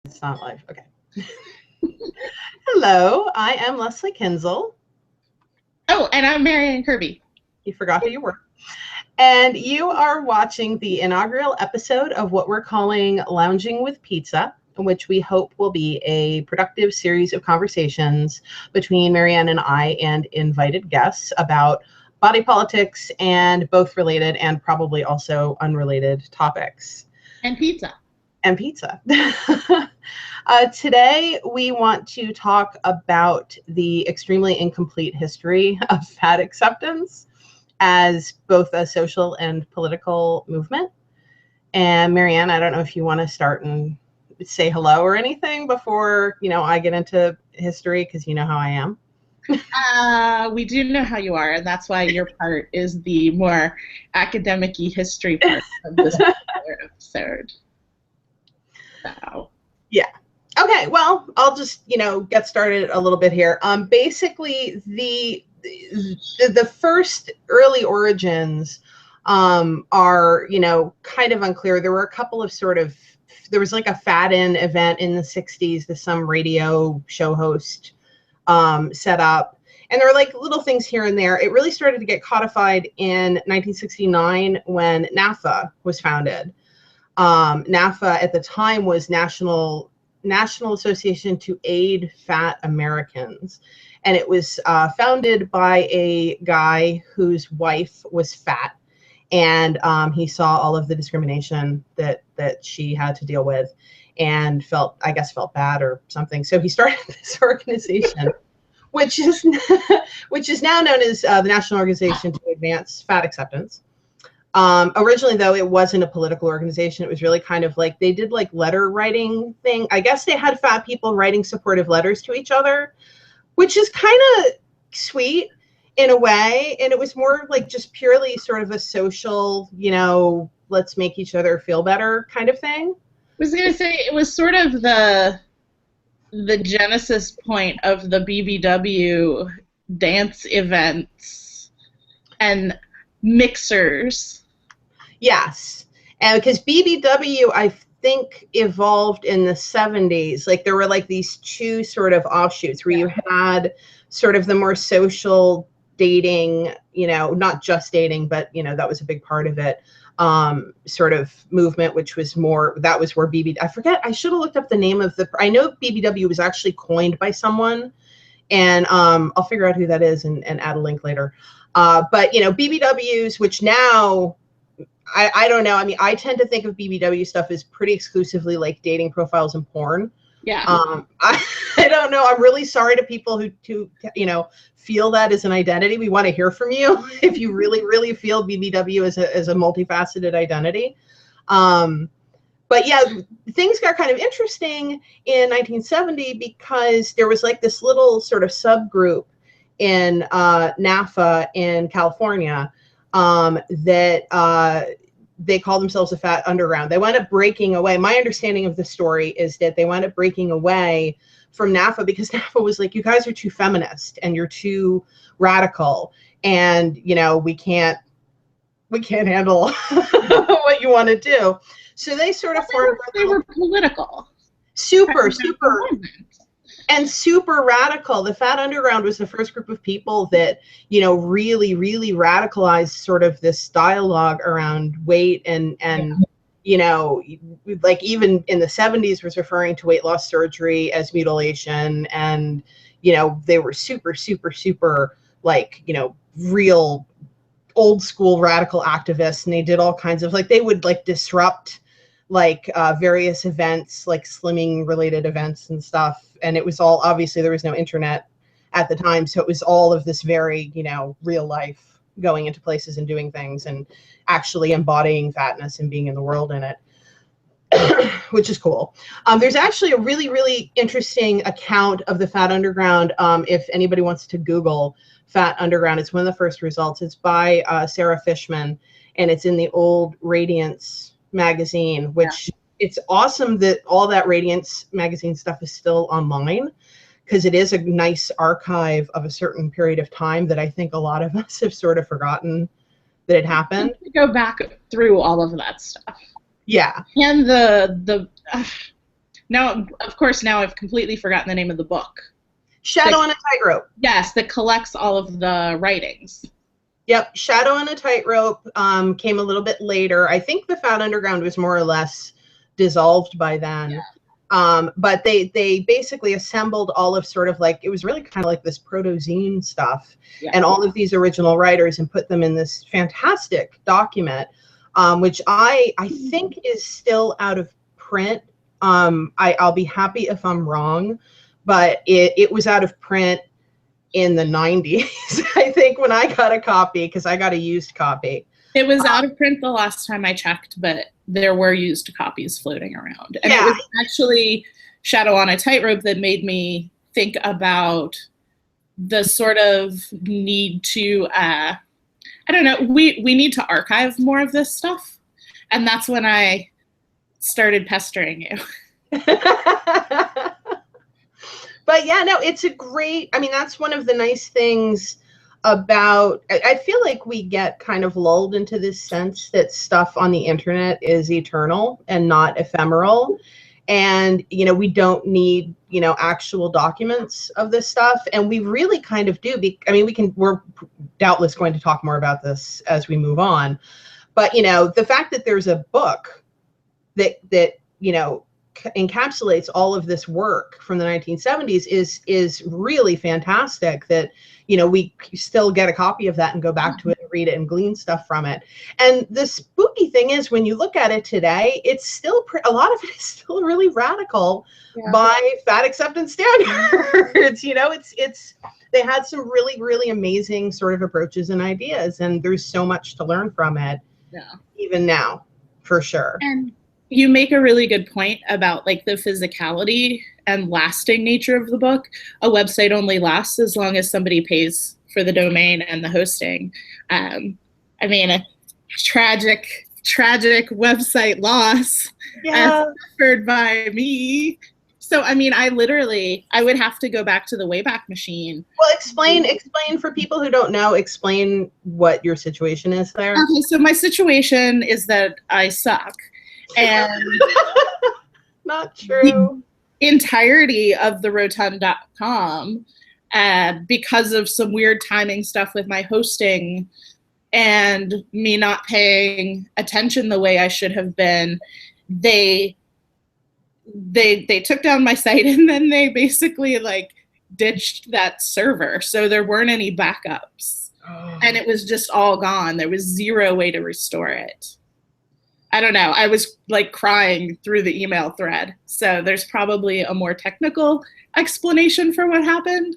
It's not live. Okay. Hello, I am Lesley Kinzel. Oh, and I'm Marianne Kirby. You forgot who you were. And you are watching the inaugural episode of what we're calling Lounging with Pizza, which we hope will be a productive series of conversations between Marianne and I and invited guests about body politics and both related and probably also unrelated topics. And pizza. And pizza. Today, we want to talk about the extremely incomplete history of fat acceptance as both a social and political movement. And Marianne, I don't know if you want to start and say hello or anything before, I get into history, because you know how I am. We do know how you are, and that's why your part is the more academic-y history part of this episode. So. Yeah. Okay, well, I'll just, get started a little bit here. Basically, the first early origins are, kind of unclear. There were a couple of there was like a fat-in event in the 60s that some radio show host set up. And there were like little things here and there. It really started to get codified in 1969 when NAFA was founded. NAFA at the time was National Association to Aid Fat Americans. And it was founded by a guy whose wife was fat. And he saw all of the discrimination that she had to deal with and felt bad or something. So he started this organization, which is now known as the National Organization to Advance Fat Acceptance. Originally, though, it wasn't a political organization. It was really kind of like they did like letter writing thing. I guess they had fat people writing supportive letters to each other, which is kind of sweet in a way. And it was more like just purely sort of a social, let's make each other feel better kind of thing. I was going to say it was sort of the genesis point of the BBW dance events and mixers. Yes, and because BBW, I think, evolved in the 70s. Like there were like these two sort of offshoots where you had sort of the more social dating, not just dating, but that was a big part of it. Sort of movement, which was that was where I forget, I should have looked up the name of I know BBW was actually coined by someone, and I'll figure out who that is and add a link later. But BBWs, which now I don't know. I mean, I tend to think of BBW stuff as pretty exclusively like dating profiles and porn. Yeah. I don't know. I'm really sorry to people who feel that as an identity. We want to hear from you if you really, really feel BBW as a multifaceted identity. But yeah, things got kind of interesting in 1970 because there was like this little sort of subgroup in NAFA in California that they call themselves the Fat Underground. They wound up breaking away. My understanding of the story is that they wound up breaking away from NAFA because NAFA was like, you guys are too feminist and you're too radical, and we can't handle what you want to do. So they sort of they were political. Super and super radical. The Fat Underground was the first group of people that, really, really radicalized sort of this dialogue around weight and like even in the 70s was referring to weight loss surgery as mutilation. And, they were super, super, super like, real old school radical activists. And they did all kinds of they would like disrupt like various events, like slimming related events and stuff. And it was all, obviously there was no internet at the time. So it was all of this very, real life going into places and doing things and actually embodying fatness and being in the world in it, which is cool. There's actually a really, really interesting account of the Fat Underground. If anybody wants to Google Fat Underground, it's one of the first results. It's by Sarah Fishman, and it's in the old Radiance magazine, which it's awesome that all that Radiance magazine stuff is still online, because it is a nice archive of a certain period of time that I think a lot of us have sort of forgotten that it happened. Go back through all of that stuff. Yeah. And Now, of course, now I've completely forgotten the name of the book. Shadow on a Tightrope. Yes, that collects all of the writings. Yep, Shadow on a Tightrope came a little bit later. I think the Fat Underground was more or less dissolved by then. Yeah. But they basically assembled all of sort of like, it was really kind of like this proto-zine stuff, yeah, and all of these original writers and put them in this fantastic document, which I think is still out of print. I'll be happy if I'm wrong, but it was out of print in the 90s, I think, when I got a copy, because I got a used copy. It was out of print the last time I checked, but there were used copies floating around. And yeah, it was actually Shadow on a Tightrope that made me think about the sort of need to, I don't know, we need to archive more of this stuff. And that's when I started pestering you. But yeah, no, it's a great, I mean, that's one of the nice things about, I feel like we get kind of lulled into this sense that stuff on the internet is eternal and not ephemeral. And, you know, we don't need, you know, actual documents of this stuff. And we really kind of do. I mean, we're doubtless going to talk more about this as we move on. But, you know, the fact that there's a book that you know, encapsulates all of this work from the 1970s is really fantastic, that, you know, we still get a copy of that and go back to it and read it and glean stuff from it. And the spooky thing is, when you look at it today, it's still a lot of it is still really radical, yeah, by fat acceptance standards. You know, it's they had some really amazing sort of approaches and ideas, and there's so much to learn from it, yeah, even now, for sure. And you make a really good point about like the physicality and lasting nature of the book. A website only lasts as long as somebody pays for the domain and the hosting. I mean, a tragic website loss, yeah, suffered by me. So, I mean, I would have to go back to the Wayback Machine. Well, explain for people who don't know, explain what your situation is there. Okay, so my situation is that I suck. And not true. The entirety of the rotund.com, because of some weird timing stuff with my hosting and me not paying attention the way I should have been, they took down my site, and then they basically like ditched that server. So there weren't any backups, and it was just all gone. There was zero way to restore it. I don't know. I was like crying through the email thread. So there's probably a more technical explanation for what happened,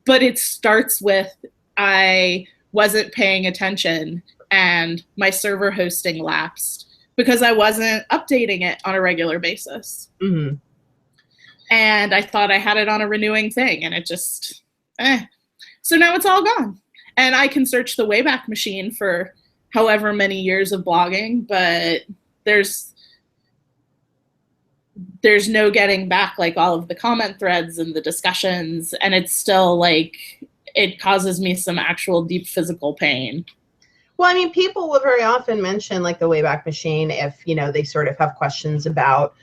but it starts with I wasn't paying attention and my server hosting lapsed because I wasn't updating it on a regular basis. Mm-hmm. And I thought I had it on a renewing thing, and it just, So now it's all gone. And I can search the Wayback Machine for however many years of blogging, but there's no getting back like all of the comment threads and the discussions, and it's still like, it causes me some actual deep physical pain. Well, I mean, people will very often mention like the Wayback Machine if, you know, they sort of have questions about,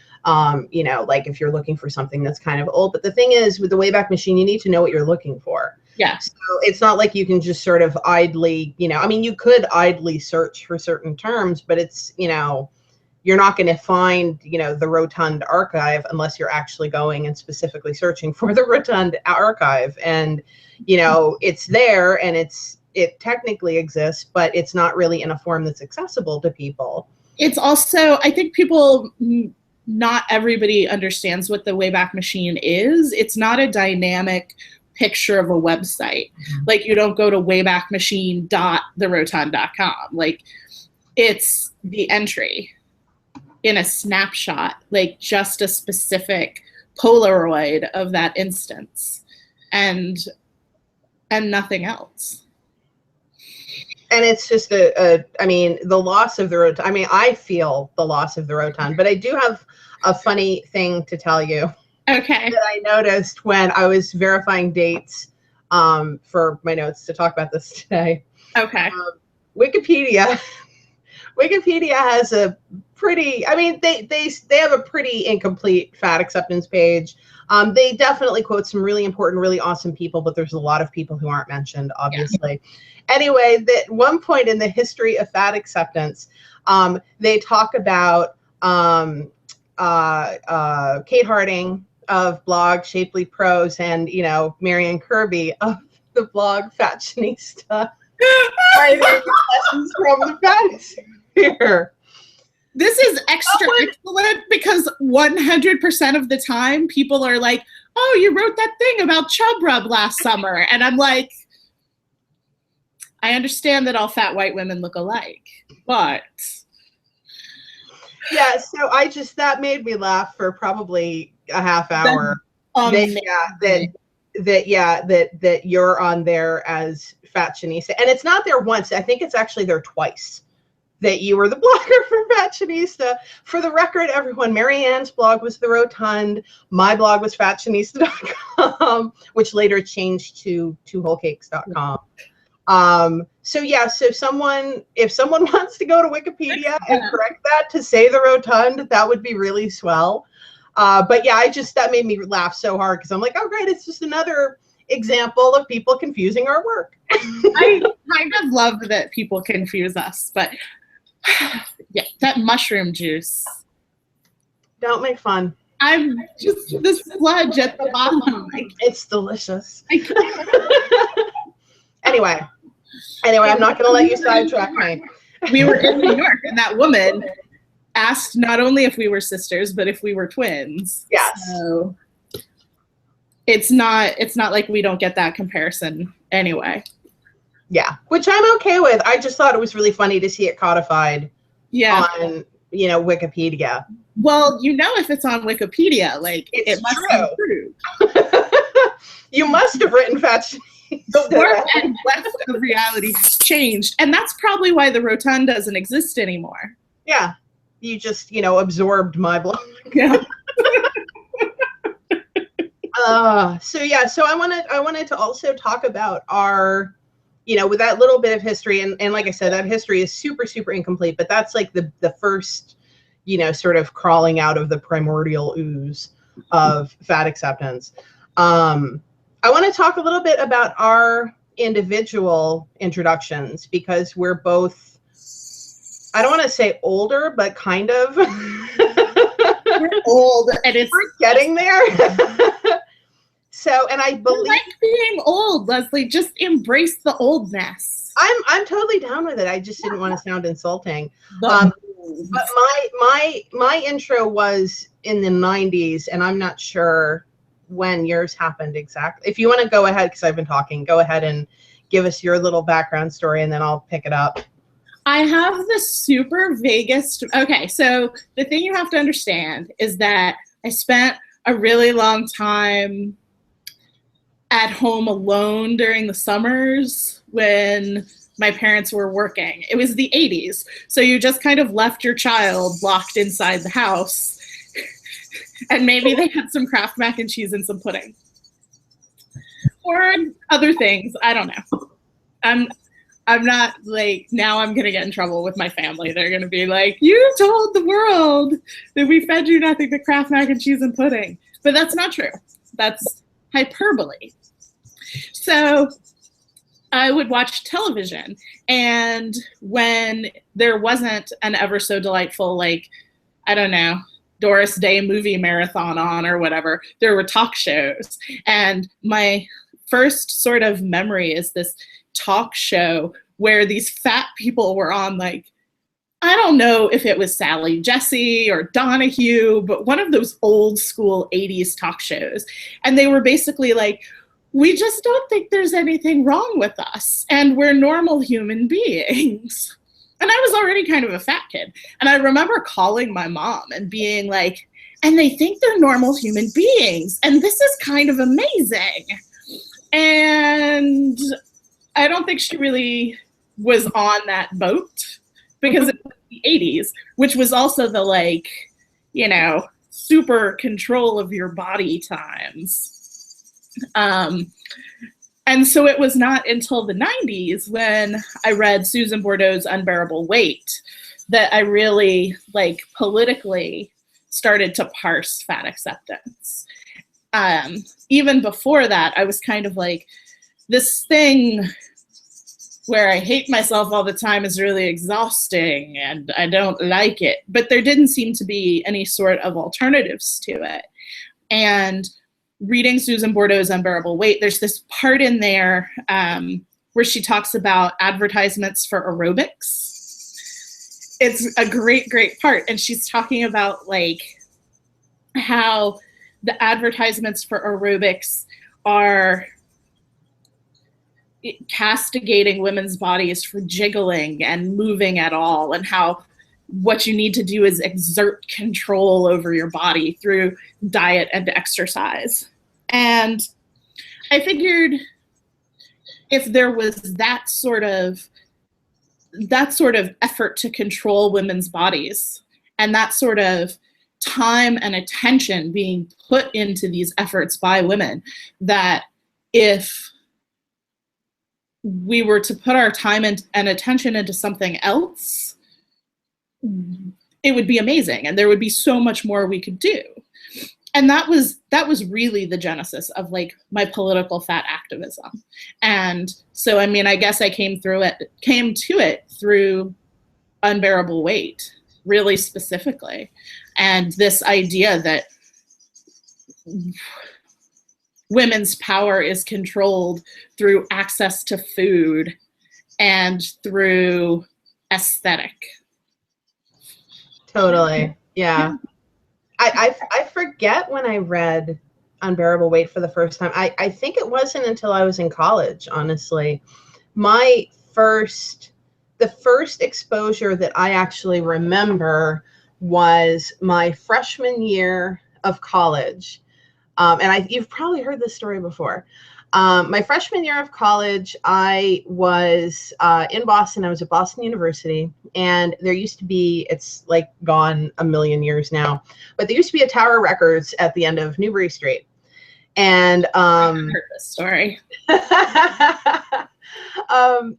you know, like if you're looking for something that's kind of old. But the thing is, with the Wayback Machine, you need to know what you're looking for. Yeah. So it's not like you can just sort of idly, you know, I mean, you could idly search for certain terms, but it's, you know, you're not going to find, you know, the Rotund archive unless you're actually going and specifically searching for the Rotund archive. And, you know, it's there, and it technically exists, but it's not really in a form that's accessible to people. It's also, I think people, not everybody understands what the Wayback Machine is. It's not a dynamic picture of a website. Mm-hmm. Like, you don't go to waybackmachine.therotund.com. Like, it's the entry in a snapshot, like just a specific Polaroid of that instance, and nothing else. And it's just I mean, the loss of the Rotund. I mean, I feel the loss of the Rotund, but I do have a funny thing to tell you. Okay. That I noticed when I was verifying dates for my notes to talk about this today. Okay. Wikipedia Wikipedia has a pretty, I mean, they have a pretty incomplete fat acceptance page. They definitely quote some really important, really awesome people, but there's a lot of people who aren't mentioned, obviously. Yeah. Anyway, at one point in the history of fat acceptance, they talk about Kate Harding of blog Shapely Prose and, you know, Marianne Kirby of the blog Fashionista. Lessons from the Fat. This is extra excellent because 100% of the time people are like, oh, you wrote that thing about chub rub last summer. And I'm like, I understand that all fat white women look alike, but. Yeah, so that made me laugh for probably a half hour. That you're on there as Fashionista. And it's not there once. I think it's actually there twice. That you were the blogger for Fashionista. For the record, everyone, Marianne's blog was The Rotund. My blog was fashionista.com, which later changed to twowholecakes.com. So if someone wants to go to Wikipedia and correct that to say The Rotund, that would be really swell. But yeah, that made me laugh so hard because I'm like, oh, great, it's just another example of people confusing our work. I kind of love that people confuse us, but yeah, that mushroom juice. Don't make fun. I'm just the sludge at the bottom. It's delicious. Anyway, I'm not going to let you sidetrack me. We were in New York, and that woman asked not only if we were sisters, but if we were twins. Yes. So it's not like we don't get that comparison anyway. Yeah, which I'm okay with. I just thought it was really funny to see it codified on, Wikipedia. Well, if it's on Wikipedia, like it must be true. You must have written Fashionista. The work and weft of reality has changed, and that's probably why The Rotund doesn't exist anymore. Yeah, you just absorbed my blog. Yeah. So I wanted to also talk about our, with that little bit of history, and like I said, that history is super, super incomplete, but that's like the first, sort of crawling out of the primordial ooze of fat acceptance. I want to talk a little bit about our individual introductions because we're both, I don't want to say older, but kind of. We're old, and we're getting there. So, and I believe like being old, Lesley. Just embrace the oldness. I'm totally down with it. I just didn't want to sound insulting. But my intro was in the 90s, and I'm not sure when yours happened exactly. If you want to go ahead, because I've been talking, go ahead and give us your little background story, and then I'll pick it up. I have the super vaguest. Okay, so the thing you have to understand is that I spent a really long time at home alone during the summers when my parents were working. It was the 80s, so you just kind of left your child locked inside the house, and maybe they had some Kraft mac and cheese and some pudding. Or other things, I don't know. I'm not like, now I'm gonna get in trouble with my family. They're gonna be like, you told the world that we fed you nothing but Kraft mac and cheese and pudding. But that's not true. That's hyperbole. So I would watch television, and when there wasn't an ever so delightful, like, I don't know, Doris Day movie marathon on or whatever, there were talk shows. And my first sort of memory is this talk show where these fat people were on, like, I don't know if it was Sally Jesse or Donahue, but one of those old school 80s talk shows. And they were basically like, we just don't think there's anything wrong with us, and we're normal human beings. And I was already kind of a fat kid. And I remember calling my mom and being like, and they think they're normal human beings, and this is kind of amazing. And I don't think she really was on that boat, because it was the 80s, which was also the, like, super control of your body times. And so it was not until the 90s when I read Susan Bordeaux's Unbearable Weight that I really, like, politically started to parse fat acceptance. Even before that, I was kind of like, this thing where I hate myself all the time is really exhausting and I don't like it. But there didn't seem to be any sort of alternatives to it. And reading Susan Bordeaux's Unbearable Weight, there's this part in there where she talks about advertisements for aerobics. It's a great, great part. And she's talking about, like, how the advertisements for aerobics are castigating women's bodies for jiggling and moving at all, and how what you need to do is exert control over your body through diet and exercise. And I figured if there was that sort of effort to control women's bodies, and that sort of time and attention being put into these efforts by women, that if we were to put our time and attention into something else, it would be amazing, and there would be so much more we could do. And that was really the genesis of, like, my political fat activism. And so, I mean, I guess I came to it through Unbearable Weight, really specifically, and this idea that women's power is controlled through access to food and through aesthetic. Totally. Yeah. I forget when I read Unbearable Weight for the first time. I think it wasn't until I was in college, honestly. The first exposure that I actually remember was my freshman year of college. And you've probably heard this story before. My freshman year of college, I was in Boston. I was at Boston University, and there used to be, it's like gone a million years now, but there used to be a Tower Records at the end of Newbury Street. And I've heard this story.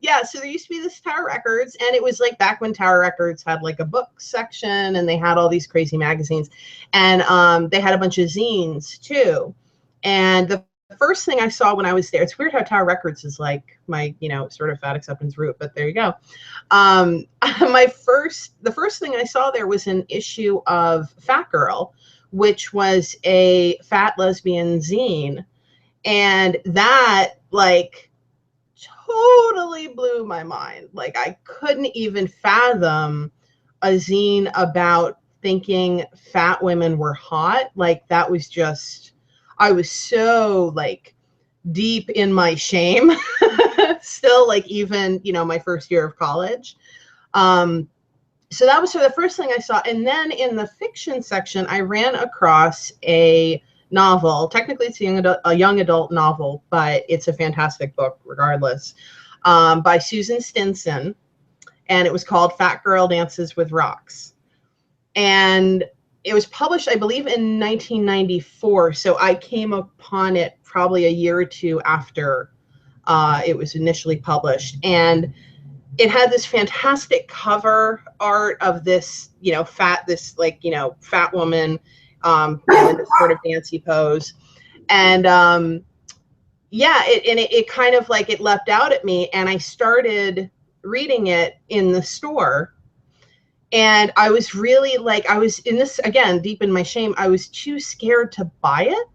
Yeah, so there used to be this Tower Records, and it was like back when Tower Records had like a book section, and they had all these crazy magazines, and they had a bunch of zines too. And the first thing I saw when I was there, it's weird how Tower Records is like my, sort of fat acceptance route, but there you go. The first thing I saw there was an issue of Fat Girl, which was a fat lesbian zine, and that, like, totally blew my mind. Like, I couldn't even fathom a zine about thinking fat women were hot. Like, that was just, I was so, like, deep in my shame still, like, even, my first year of college. So that was sort of the first thing I saw. And then in the fiction section, I ran across a novel. Technically, it's a young adult novel, but it's a fantastic book regardless, by Susan Stinson. And it was called Fat Girl Dances with Rocks. And it was published, I believe, in 1994. So I came upon it probably a year or two after it was initially published. And it had this fantastic cover art of this, fat woman, in this sort of dancey pose. And it kind of, like, it leapt out at me, and I started reading it in the store. And I was really, like, I was in this, again, deep in my shame, I was too scared to buy it,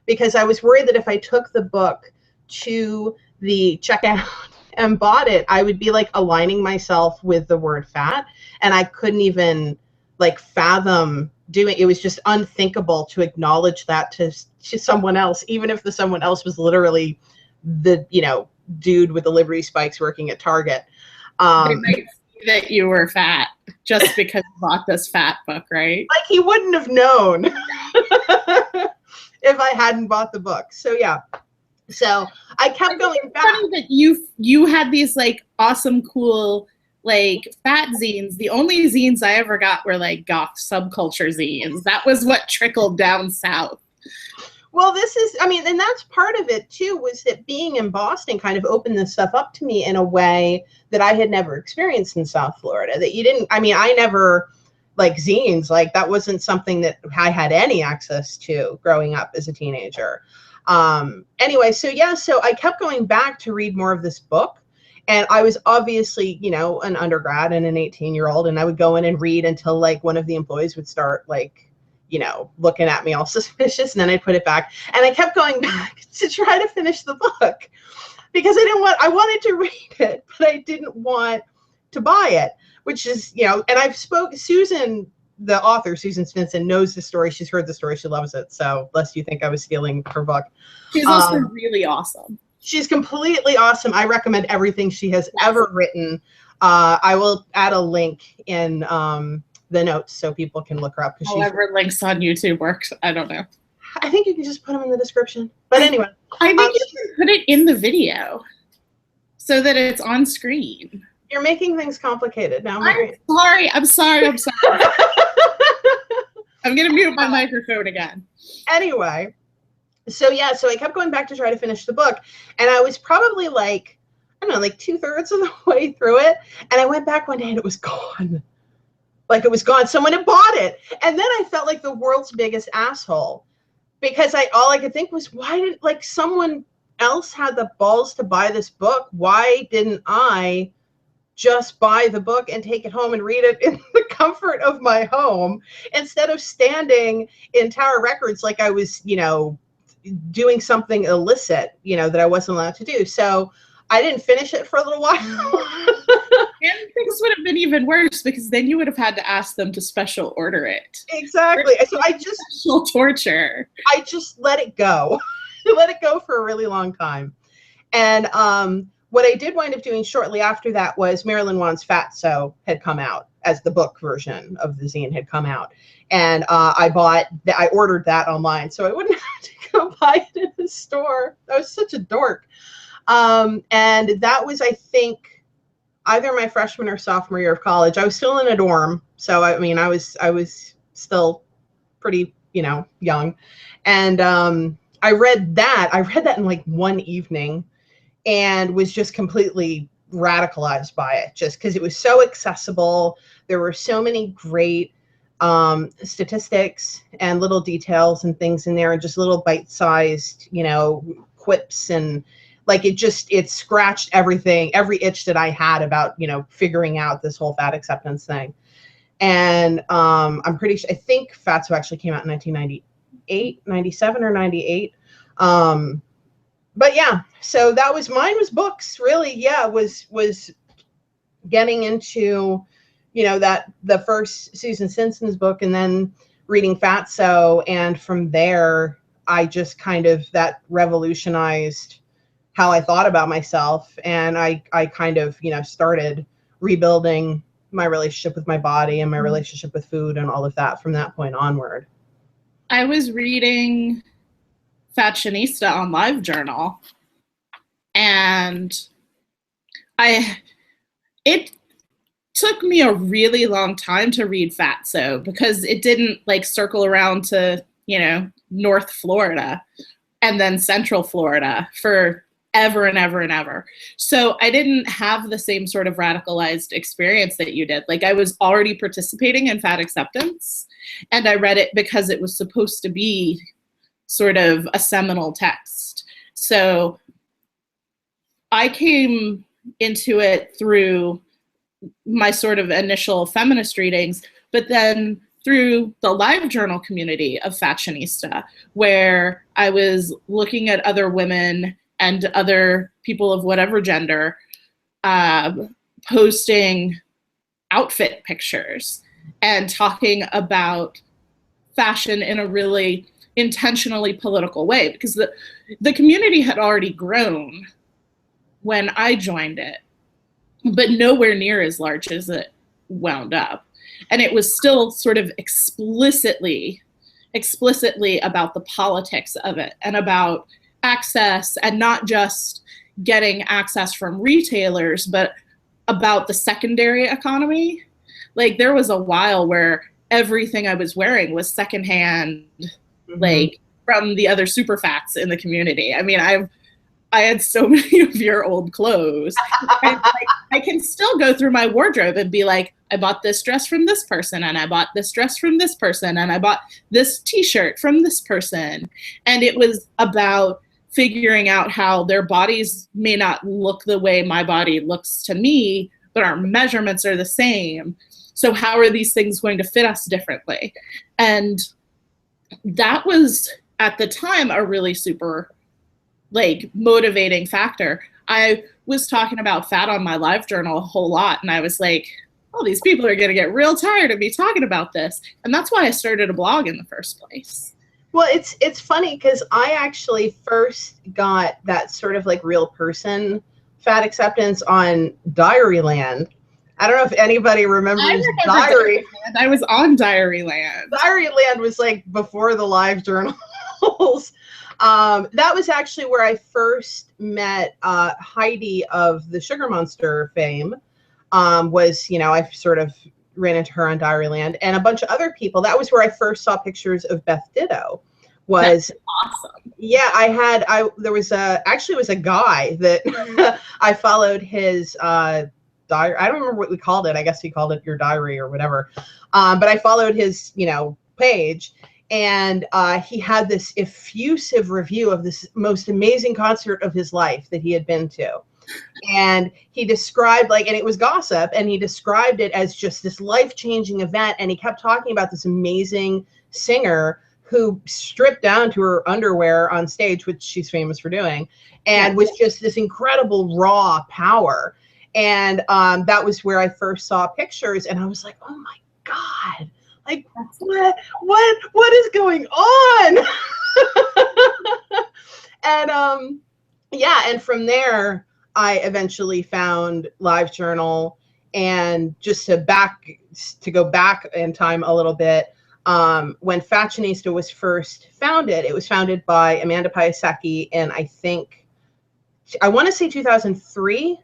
because I was worried that if I took the book to the checkout and bought it, I would be, like, aligning myself with the word fat, and I couldn't even, like, fathom doing it. Was just unthinkable to acknowledge that to someone else, even if the someone else was literally the dude with the Liberty Spikes working at Target. They might see that you were fat just because you bought this fat book, right? Like, he wouldn't have known if I hadn't bought the book. So yeah. So I kept going back. It's funny that you had these, like, awesome, cool, like, fat zines. The only zines I ever got were, like, goth subculture zines. That was what trickled down south. Well, this is, I mean, and that's part of it too, was that being in Boston kind of opened this stuff up to me in a way that I had never experienced in South Florida. That you didn't, I mean, I never, like zines, like that wasn't something that I had any access to growing up as a teenager. Anyway, so yeah, so I kept going back to read more of this book. And I was obviously, you know, an undergrad and an 18-year-old, and I would go in and read until like one of the employees would start like, you know, looking at me all suspicious, and then I'd put it back. And I kept going back to try to finish the book because I wanted to read it, but I didn't want to buy it, which is, you know, and Susan, the author, Susan Stinson, knows the story. She's heard the story. She loves it. So lest you think I was stealing her book. She's also really awesome. She's completely awesome. I recommend everything she has ever written. I will add a link in the notes so people can look her up. However links on YouTube works, I don't know. I think you can just put them in the description. But anyway. I think you can put it in the video so that it's on screen. You're making things complicated now, Mary. I'm sorry. I'm going to mute my microphone again. Anyway, so yeah, so I kept going back to try to finish the book. And I was probably like, I don't know, like 2/3 of the way through it. And I went back one day and it was gone. Like it was gone. Someone had bought it. And then I felt like the world's biggest asshole because all I could think was, why did, like, someone else had the balls to buy this book? Why didn't I just buy the book and take it home and read it in the comfort of my home instead of standing in Tower Records like I was, you know, doing something illicit, you know, that I wasn't allowed to do. So I didn't finish it for a little while. And things would have been even worse because then you would have had to ask them to special order it. Exactly. So I just special torture. I just let it go. Let it go for a really long time. And what I did wind up doing shortly after that was Marilyn Wan's Fatso had come out, as the book version of the zine had come out. And I ordered that online so I wouldn't have to go buy it in the store. I was such a dork. And that was, I think, either my freshman or sophomore year of college. I was still in a dorm. So, I mean, I was still pretty, you know, young. And I read that in like one evening and was just completely radicalized by it, just because it was so accessible. There were so many great statistics and little details and things in there, and just little bite-sized, you know, quips, and like it scratched every itch that I had about, you know, figuring out this whole fat acceptance thing. And I'm pretty sure, I think Fatso actually came out in 1998, 97 or 98. But yeah, so mine was books, really. Yeah, was getting into, you know, the first Susan Stinson book and then reading Fatso. And from there, I just kind of, that revolutionized how I thought about myself. And I kind of, you know, started rebuilding my relationship with my body and my relationship with food and all of that from that point onward. I was reading Fashionista on LiveJournal, and it took me a really long time to read Fatso because it didn't like circle around to, you know, North Florida and then Central Florida for ever and ever and ever. So I didn't have the same sort of radicalized experience that you did. Like, I was already participating in fat acceptance, and I read it because it was supposed to be sort of a seminal text. So I came into it through my sort of initial feminist readings, but then through the LiveJournal community of Fashionista, where I was looking at other women and other people of whatever gender posting outfit pictures and talking about fashion in a really intentionally political way, because the community had already grown when I joined it, but nowhere near as large as it wound up. And it was still sort of explicitly about the politics of it and about access, and not just getting access from retailers, but about the secondary economy. Like, there was a while where everything I was wearing was secondhand, like from the other super fats in the community. I mean, I had so many of your old clothes. And, like, I can still go through my wardrobe and be like, I bought this dress from this person, and I bought this dress from this person, and I bought this t-shirt from this person. And it was about figuring out how their bodies may not look the way my body looks to me, but our measurements are the same. So how are these things going to fit us differently? And that was, at the time, a really super, like, motivating factor. I was talking about fat on my live journal a whole lot, and I was like, oh, these people are going to get real tired of me talking about this. And that's why I started a blog in the first place. Well, it's funny because I actually first got that sort of like real person fat acceptance on Diaryland. I don't know if anybody remembers Diary. I was on Diaryland. Diaryland was like before the live journals. That was actually where I first met Heidi of the Sugar Monster fame. I sort of ran into her on Diaryland, and a bunch of other people. That was where I first saw pictures of Beth Ditto. That's awesome. Yeah, there was a guy that I followed his diary. I don't remember what we called it. I guess he called it your diary or whatever. But I followed his, page, and he had this effusive review of this most amazing concert of his life that he had been to. And he described and it was gossip, and he described it as just this life-changing event. And he kept talking about this amazing singer who stripped down to her underwear on stage, which she's famous for doing, and was just this incredible raw power. And that was where I first saw pictures, and I was like, oh my God, like what is going on? And and from there, I eventually found LiveJournal, and just to go back in time a little bit, when Fashionista was first founded, it was founded by Amanda Piasecki in, I want to say 2003.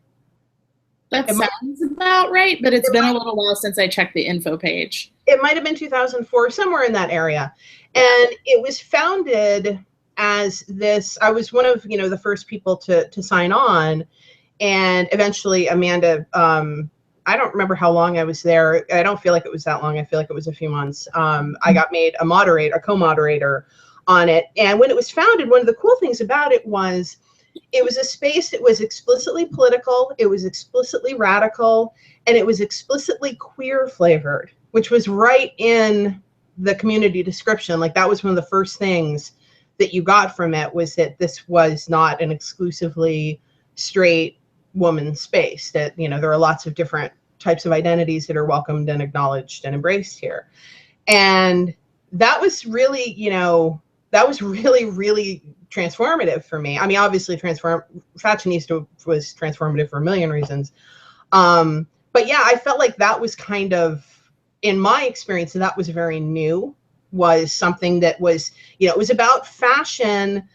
That sounds about right, but it's been a little while since I checked the info page. It might have been 2004, somewhere in that area. And it was founded as this, I was one of, the first people to sign on. And eventually Amanda, I don't remember how long I was there. I don't feel like it was that long. I feel like it was a few months. I got made a co-moderator on it. And when it was founded, one of the cool things about it was a space that was explicitly political, it was explicitly radical, and it was explicitly queer flavored, which was right in the community description. Like, that was one of the first things that you got from it, was that this was not an exclusively straight woman space, that there are lots of different types of identities that are welcomed and acknowledged and embraced here. And that was really really transformative for me. I mean, obviously Fashionista was transformative for a million reasons, but yeah, I felt like that was kind of, in my experience, that was very new, was something that was, it was about fashion,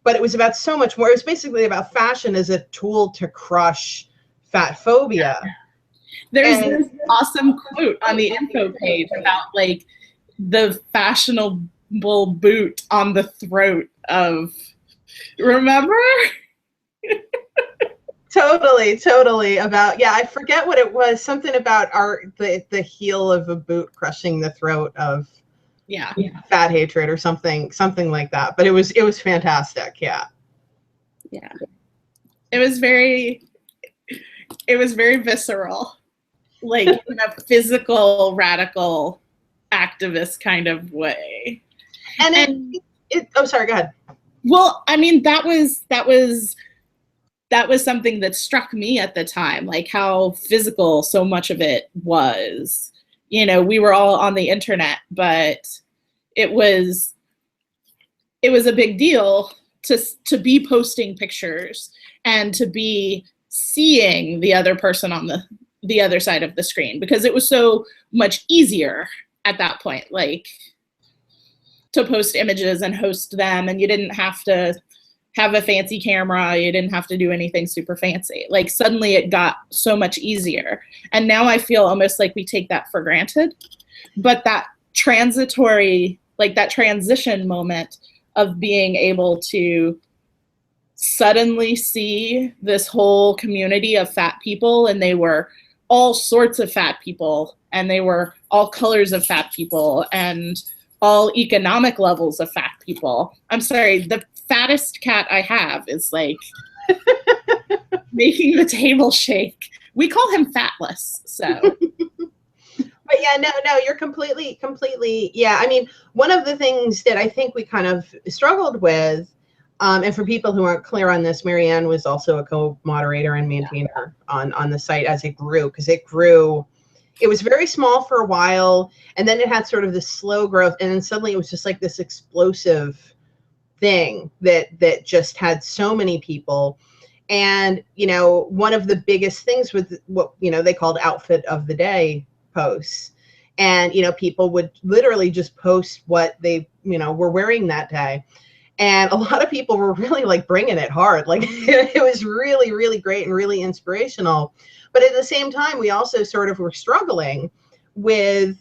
but it was about so much more. It was basically about fashion as a tool to crush fat phobia. There's this awesome quote on the info page about like the fashionable boot on the throat of, remember? Totally about, I forget what it was, something about the heel of a boot crushing the throat of fat hatred or something like that. But it was fantastic. Yeah it was very visceral, like in a physical, radical, activist kind of way. And oh, sorry, go ahead. Well, I mean, that was something that struck me at the time, like how physical so much of it was. We were all on the internet, but it was a big deal to be posting pictures and to be seeing the other person on the other side of the screen, because it was so much easier at that point, like, to post images and host them, and you didn't have to have a fancy camera, you didn't have to do anything super fancy. Like, suddenly it got so much easier. And now I feel almost like we take that for granted. But that transitory, like that transition moment of being able to suddenly see this whole community of fat people, and they were all sorts of fat people, and they were all colors of fat people, and all economic levels of fat people. I'm sorry, the fattest cat I have is like making the table shake. We call him Fatless, so. But yeah, no, you're completely, yeah. I mean, one of the things that I think we kind of struggled with, and for people who aren't clear on this, Marianne was also a co-moderator and maintainer on the site as it grew, because it grew. It was very small for a while, and then it had sort of this slow growth, and then suddenly it was just like this explosive thing that just had so many people. And, you know, one of the biggest things with what, you know, they called outfit of the day posts. And, you know, people would literally just post what they, you know, were wearing that day. And a lot of people were really like bringing it hard. Like it was really, really great and really inspirational. But at the same time, we also sort of were struggling with,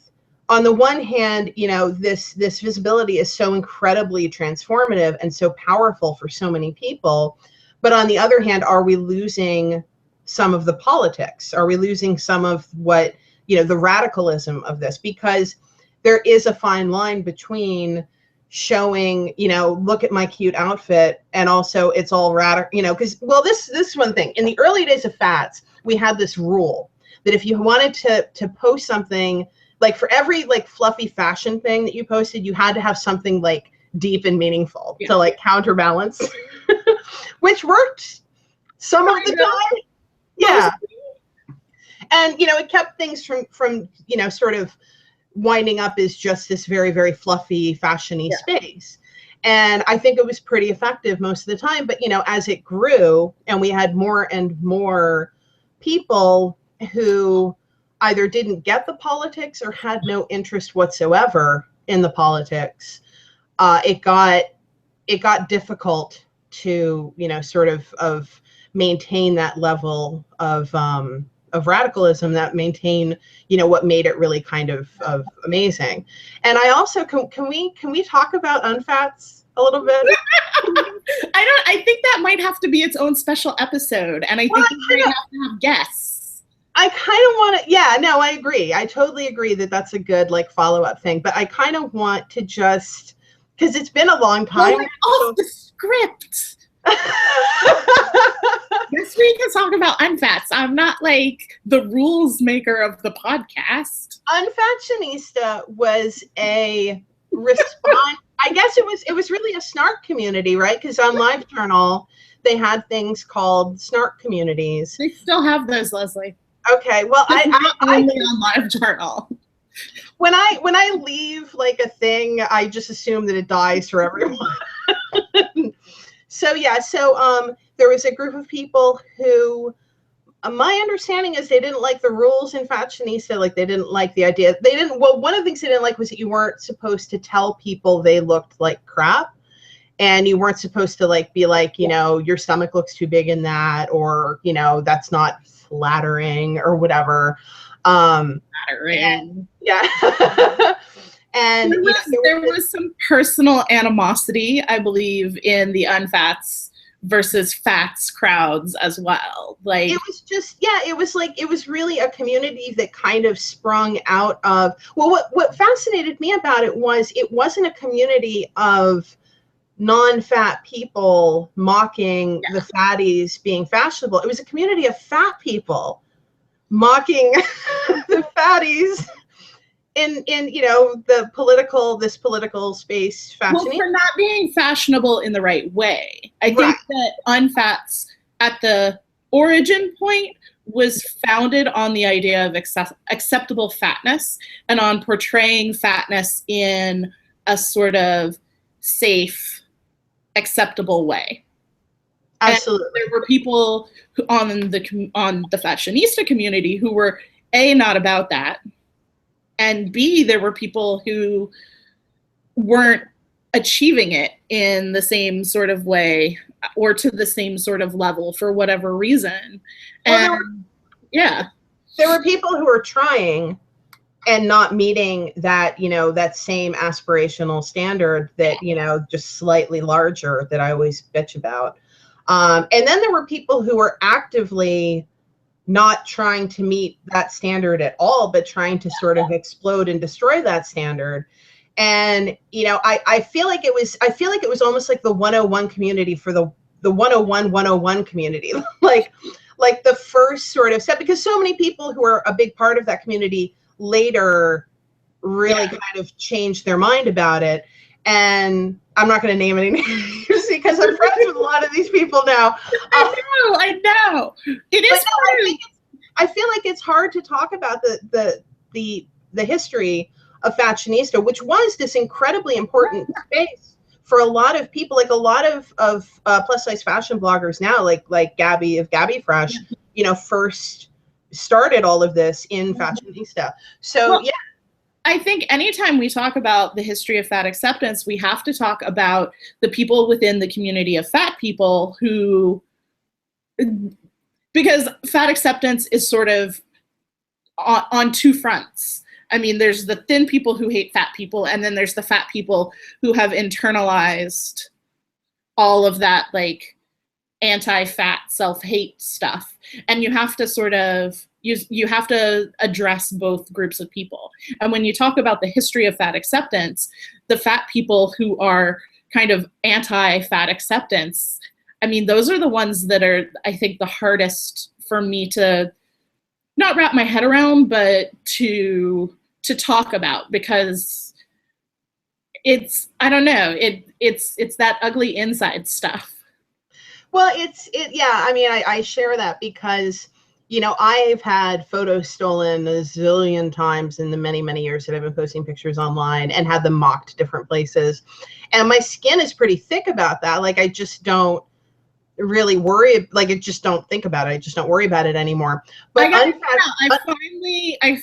on the one hand, you know, this visibility is so incredibly transformative and so powerful for so many people. But on the other hand, are we losing some of the politics? Are we losing some of what, you know, the radicalism of this? Because there is a fine line between showing, you know, look at my cute outfit, and also it's all radical, you know, because, well, this is one thing. In the early days of Fats, we had this rule that if you wanted to post something, like for every like fluffy fashion thing that you posted, you had to have something like deep and meaningful to like counterbalance, which worked some of the time. Yeah. And, you know, it kept things from, you know, sort of winding up as just this very, very fluffy, fashiony space. And I think it was pretty effective most of the time. But, you know, as it grew and we had more and more people who either didn't get the politics or had no interest whatsoever in the politics, it got difficult to, you know, sort of maintain that level of radicalism, that maintain, you know, what made it really kind of amazing. And I also, can we talk about Unfats a little bit? I think that might have to be its own special episode, and I think we might have to have guests. I kind of want to, yeah, no, I agree. I totally agree that that's a good like follow-up thing, but I kind of want to just, because it's been a long time. Off the script. This week is talking about Unfats. I'm not like the rules maker of the podcast. Unfashionista was a response. I guess it was really a snark community, right? Because on LiveJournal, they had things called snark communities. They still have those, Lesley. Okay, well, I only on LiveJournal. When I leave like a thing, I just assume that it dies for everyone. So yeah, there was a group of people who, my understanding is they didn't like the rules in Fashionista. Like they didn't like the idea. Well, one of the things they didn't like was that you weren't supposed to tell people they looked like crap, and you weren't supposed to like be like, you know, your stomach looks too big in that, or, you know, that's not flattering or whatever. Flattering. Yeah. And there was some personal animosity, I believe, in the Unfats versus Fats crowds as well. Like, it was just, yeah, it was really a community that kind of sprung out of, well, what fascinated me about it was it wasn't a community of non-fat people mocking the fatties being fashionable. It was a community of fat people mocking the fatties in you know, this political space, fashion. Well, for not being fashionable in the right way. I think that Unfats at the origin point was founded on the idea of acceptable fatness and on portraying fatness in a sort of safe, acceptable way. Absolutely. And there were people on the fashionista community who were A, not about that, and B, there were people who weren't achieving it in the same sort of way or to the same sort of level for whatever reason. Well, there were people who were trying, and not meeting that, that same aspirational standard that, just slightly larger that I always bitch about. And then there were people who were actively not trying to meet that standard at all, but trying to sort of explode and destroy that standard. And, I feel like it was almost like the 101 community for the 101 community, like the first sort of step, because so many people who are a big part of that community later really kind of changed their mind about it. And I'm not going to name any names because I'm friends with a lot of these people now. I know. It is hard. I feel like it's hard to talk about the history of Fashionista, which was this incredibly important space for a lot of people, like a lot of plus size fashion bloggers now, like Gabby of Gabby Fresh, first started all of this in Fashionista. So yeah. I think anytime we talk about the history of fat acceptance, we have to talk about the people within the community of fat people who, because fat acceptance is sort of on two fronts. I mean, there's the thin people who hate fat people, and then there's the fat people who have internalized all of that, like, anti-fat self-hate stuff. And you have to sort of, you have to address both groups of people. And when you talk about the history of fat acceptance, the fat people who are kind of anti-fat acceptance, I mean, those are the ones that are, I think, the hardest for me to not wrap my head around, but to talk about, because it's, I don't know, it's that ugly inside stuff. Well, yeah, I mean, I share that because, I've had photos stolen a zillion times in the many, many years that I've been posting pictures online, and had them mocked different places. And my skin is pretty thick about that. Like, I just don't really worry, like, I just don't think about it. I just don't worry about it anymore. But I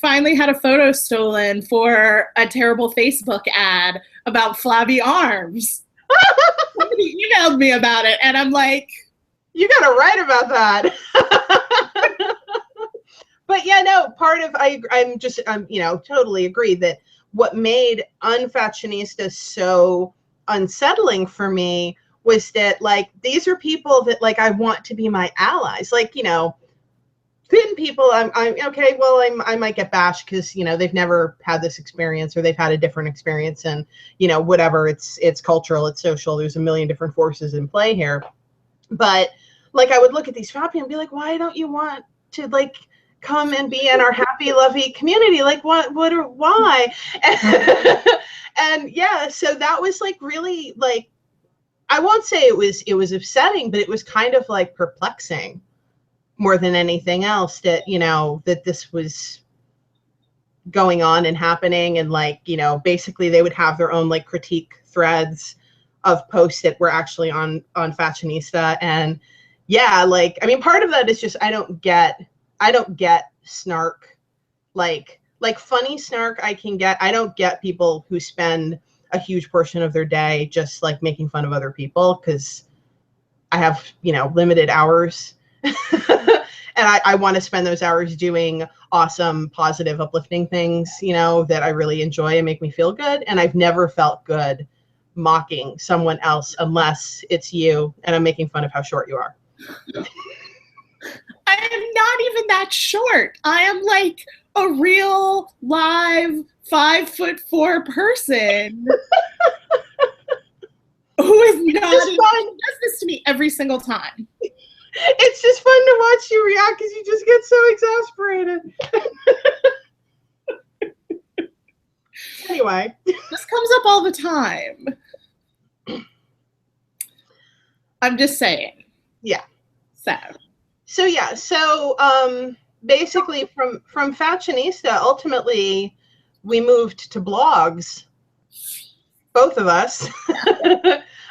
finally had a photo stolen for a terrible Facebook ad about flabby arms. Somebody emailed me about it, and I'm like, you gotta write about that. But yeah, no, part of, I'm totally agree that what made Unfashionista so unsettling for me was that, like, these are people that, like, I want to be my allies. Like, thin people, I'm okay, well, I might get bashed because, they've never had this experience, or they've had a different experience, and, whatever, it's cultural, it's social, there's a million different forces in play here. But, like, I would look at these fat people and be like, why don't you want to, like, come and be in our happy, lovey community? Like, why? And yeah, so that was, like, really, like, I won't say it was upsetting, but it was kind of, like, perplexing more than anything else that, that this was going on and happening. And, like, basically they would have their own, like, critique threads of posts that were actually on Fashionista. And yeah, like, I mean, part of that is just, I don't get snark, like funny snark I can get. I don't get people who spend a huge portion of their day just, like, making fun of other people, because I have, limited hours. And I want to spend those hours doing awesome, positive, uplifting things, that I really enjoy and make me feel good. And I've never felt good mocking someone else unless it's you and I'm making fun of how short you are. I am not even that short. I am, like, a real live 5'4" person who is not does this to me every single time. It's just fun to watch you react because you just get so exasperated. Anyway. This comes up all the time. I'm just saying. Yeah. So yeah. So basically from Fashionista, ultimately we moved to blogs. Both of us.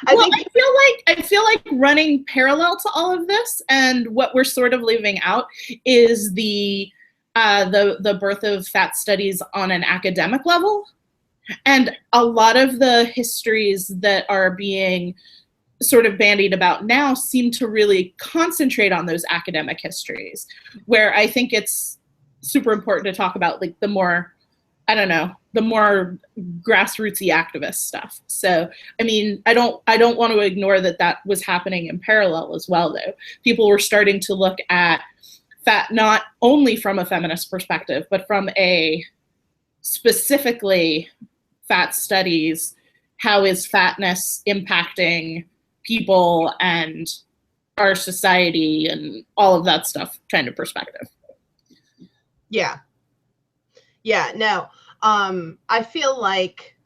I feel like running parallel to all of this, and what we're sort of leaving out, is the birth of fat studies on an academic level. And a lot of the histories that are being sort of bandied about now seem to really concentrate on those academic histories, where I think it's super important to talk about, like, the more I don't know, the more grassrootsy activist stuff. So, I mean, I don't want to ignore that was happening in parallel as well, though. People were starting to look at fat not only from a feminist perspective, but from a specifically fat studies, how is fatness impacting people and our society and all of that stuff kind of perspective. Yeah. Yeah, no. I feel like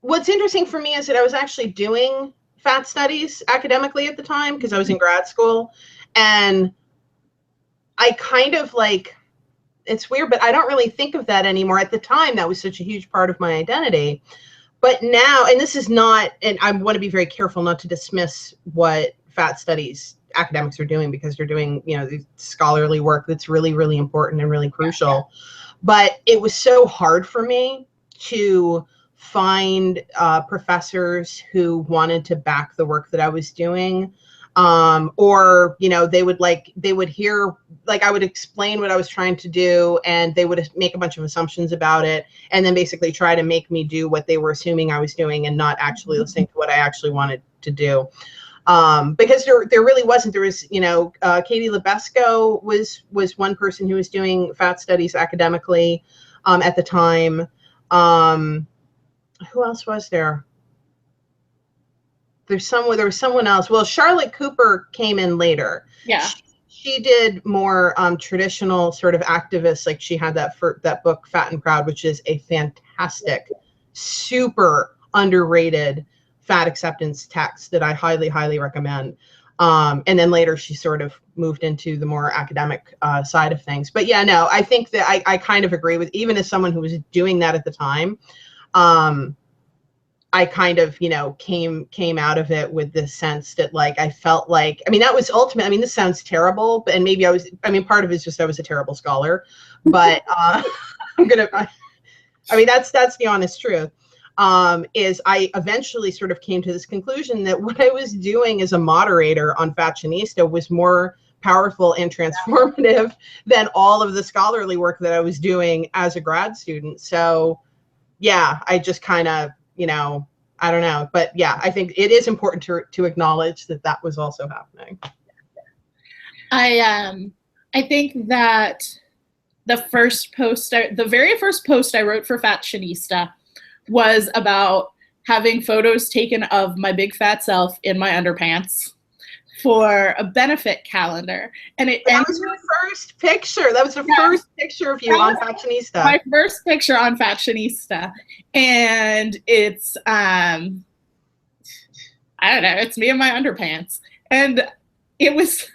what's interesting for me is that I was actually doing fat studies academically at the time because I was in grad school, and I kind of like, it's weird, but I don't really think of that anymore. At the time, that was such a huge part of my identity. But now, and this is not, and I want to be very careful not to dismiss what fat studies academics are doing, because they're doing, you know, scholarly work that's really, really important and really crucial. But it was so hard for me to find professors who wanted to back the work that I was doing. Or, you know, they would hear, like, I would explain what I was trying to do, and they would make a bunch of assumptions about it, and then basically try to make me do what they were assuming I was doing and not actually listening to what I actually wanted to do. Because there really wasn't. There was, you know, Katie Lebesco was one person who was doing fat studies academically at the time. Who else was there? There was someone else. Well, Charlotte Cooper came in later. Yeah. She did more traditional sort of activists. Like, she had that book Fat and Proud, which is a fantastic, super underrated fat acceptance text that I highly, highly recommend. And then later she sort of moved into the more academic side of things. But yeah, no, I think that I kind of agree with, even as someone who was doing that at the time, I kind of, you know, came out of it with this sense that, like, I felt like, I mean, that was ultimate. I mean, this sounds terrible, but, and maybe part of it is just I was a terrible scholar, but I mean, that's the honest truth. Is I eventually sort of came to this conclusion that what I was doing as a moderator on Fashionista was more powerful and transformative than all of the scholarly work that I was doing as a grad student. So yeah, I just kind of, you know, I don't know, but yeah, I think it is important to acknowledge that was also happening. I think that the very first post I wrote for Fashionista was about having photos taken of my big fat self in my underpants for a benefit calendar. And that was your first picture. That was the first picture of you on Fashionista. My first picture on Fashionista. And it's, I don't know, it's me in my underpants. And it was,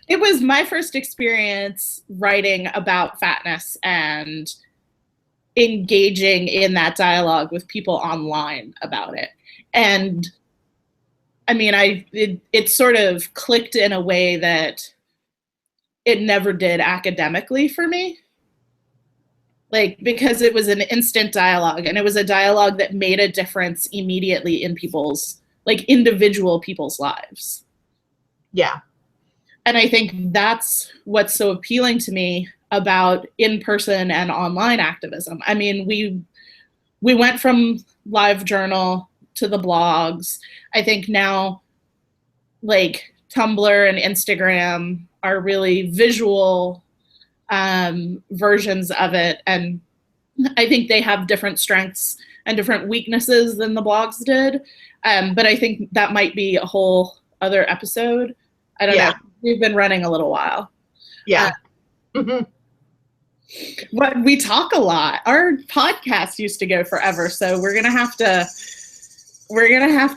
it was my first experience writing about fatness and engaging in that dialogue with people online about it. And I mean, it sort of clicked in a way that it never did academically for me. Like, because it was an instant dialogue, and it was a dialogue that made a difference immediately in people's, like, individual people's lives. Yeah. And I think that's what's so appealing to me about in-person and online activism. I mean, we went from LiveJournal to the blogs. I think now, like, Tumblr and Instagram are really visual versions of it, and I think they have different strengths and different weaknesses than the blogs did. But I think that might be a whole other episode. I don't know. We've been running a little while. Yeah. But we talk a lot. Our podcast used to go forever, so we're gonna have to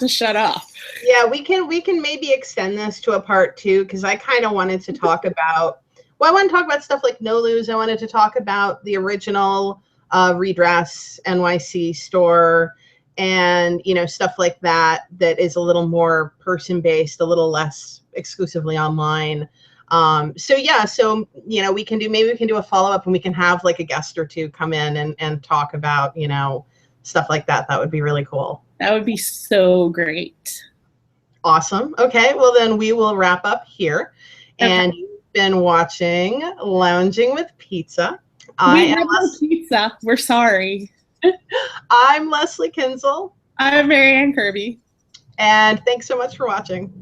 shut up. Yeah, we can maybe extend this to a part 2, because I kind of wanted to talk about, well, I want to talk about stuff like No Lose. I wanted to talk about the original Redress NYC store, and, you know, stuff like that is a little more person-based, a little less exclusively online. So yeah, so, you know, maybe we can do a follow-up, and we can have, like, a guest or two come in and talk about, you know, stuff like that. That would be really cool. That would be so great. Awesome. Okay, well, then we will wrap up here. Okay. And you've been watching Lounging with Pizza. We have no pizza. We're sorry. I'm Lesley Kinzel. I'm Marianne Kirby. And thanks so much for watching.